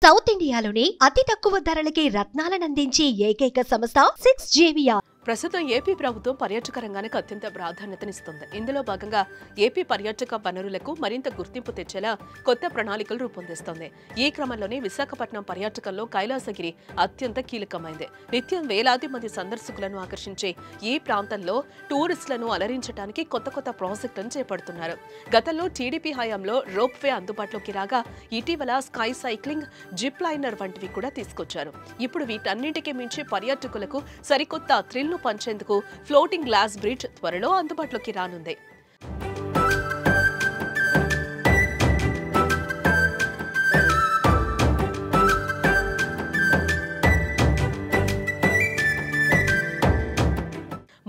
South ఇండియాలోనే అతి తక్కువ ధరలకి రత్నాలనందించే ఏకైక సంస్థ 6JVR. ప్రస్తుతం ఏపీ ప్రభుత్వం పర్యాటక రంగానికి అత్యంత ప్రాధాన్యతనిస్తుంది. ఇందులో భాగంగా ఏపీ పర్యాటక వనరులకు మరింత గుర్తింపు తెచ్చేలా కొత్త ప్రణాళికలు రూపొందిస్తోంది. ఈ క్రమంలోనే విశాఖపట్నం పర్యాటకంలో కైలాసగిరి అత్యంత కీలకమైంది. నిత్యం వేలాది మంది సందర్శకులను ఆకర్షించే ఈ ప్రాంతంలో టూరిస్టులను అలరించడానికి కొత్త కొత్త ప్రాజెక్టులను చేపడుతున్నారు. గతంలో టీడీపీ హయాంలో రోప్ వే అందుబాటులోకి రాగా ఇటీవల స్కై సైక్లింగ్, జిప్ లైనర్ వంటివి కూడా తీసుకొచ్చారు. ఇప్పుడు వీటన్నింటికీ మించి పర్యాటకులకు సరికొత్త థ్రిల్ పంచేందుకు ఫ్లోటింగ్ గ్లాస్ బ్రిడ్జ్ త్వరలో అందుబాటులోకి రానుంది.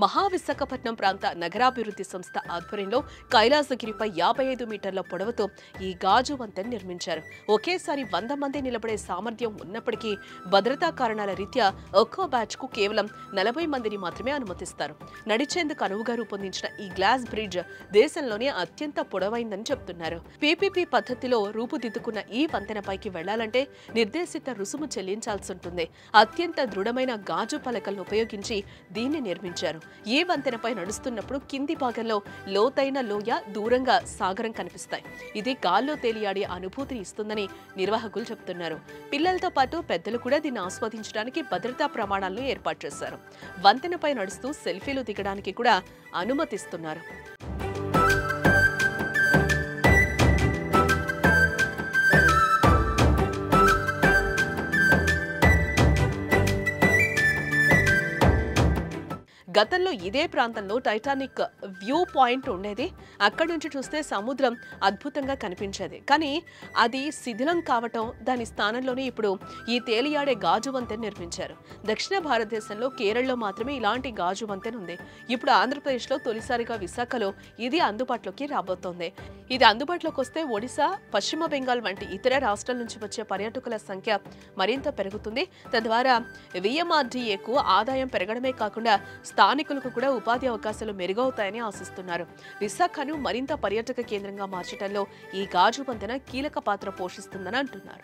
మహావిశాఖపట్నం ప్రాంత నగరాభివృద్ధి సంస్థ ఆధ్వర్యంలో కైలాసగిరిపై 55 మీటర్ల పొడవుతో ఈ గాజు వంతెన నిర్మించారు. ఒకేసారి 100 మంది నిలబడే సామర్థ్యం ఉన్నప్పటికీ భద్రతా కారణాల రీత్యా ఒక్కో బ్యాచ్ కు కేవలం 40 మందిని మాత్రమే అనుమతిస్తారు. నడిచేందుకు అనువుగా రూపొందించిన ఈ గ్లాస్ బ్రిడ్జ్ దేశంలోనే అత్యంత పొడవైందని చెబుతున్నారు. పీపీపీ పద్ధతిలో రూపుదిద్దుకున్న ఈ వంతెనపైకి వెళ్లాలంటే నిర్దేశిత రుసుము చెల్లించాల్సి ఉంటుంది. అత్యంత దృఢమైన గాజు పలకలను ఉపయోగించి దీన్ని నిర్మించారు. ఈ వంతెనపై నడుస్తున్నప్పుడు కింది భాగంలో లోతైన లోయ, దూరంగా సాగరం కనిపిస్తాయి. ఇది గాల్లో తేలియాడే అనుభూతిని ఇస్తుందని నిర్వాహకులు చెబుతున్నారు. పిల్లలతో పాటు పెద్దలు కూడా దీన్ని ఆస్వాదించడానికి భద్రతా ప్రమాణాలను ఏర్పాటు చేశారు. వంతెనపై నడుస్తూ సెల్ఫీలు దిగడానికి కూడా అనుమతిస్తున్నారు. గతంలో ఇదే ప్రాంతంలో టైటానిక్ వ్యూ పాయింట్ ఉండేది. అక్కడి నుంచి చూస్తే సముద్రం అద్భుతంగా కనిపించేది. కానీ అది శిథిలం కావటం, దాని స్థానంలోనే ఇప్పుడు ఈ తేలియాడే గాజు వంతెన నిర్మించారు. దక్షిణ భారతదేశంలో కేరళలో మాత్రమే ఇలాంటి గాజు వంతెన ఉంది. ఇప్పుడు ఆంధ్రప్రదేశ్లో తొలిసారిగా విశాఖలో ఇది అందుబాటులోకి రాబోతోంది. ఇది అందుబాటులోకి వస్తే ఒడిశా, పశ్చిమ బెంగాల్ వంటి ఇతర రాష్ట్రాల నుంచి వచ్చే పర్యాటకుల సంఖ్య మరింత పెరుగుతుంది. తద్వారా VMRDAకు ఆదాయం పెరగడమే కాకుండా స్థానికులకు కూడా ఉపాధి అవకాశాలు మెరుగవుతాయని ఆశిస్తున్నారు. విశాఖను మరింత పర్యాటక కేంద్రంగా మార్చడంలో ఈ గాజు వంతెన కీలక పాత్ర పోషిస్తుందని అంటున్నారు.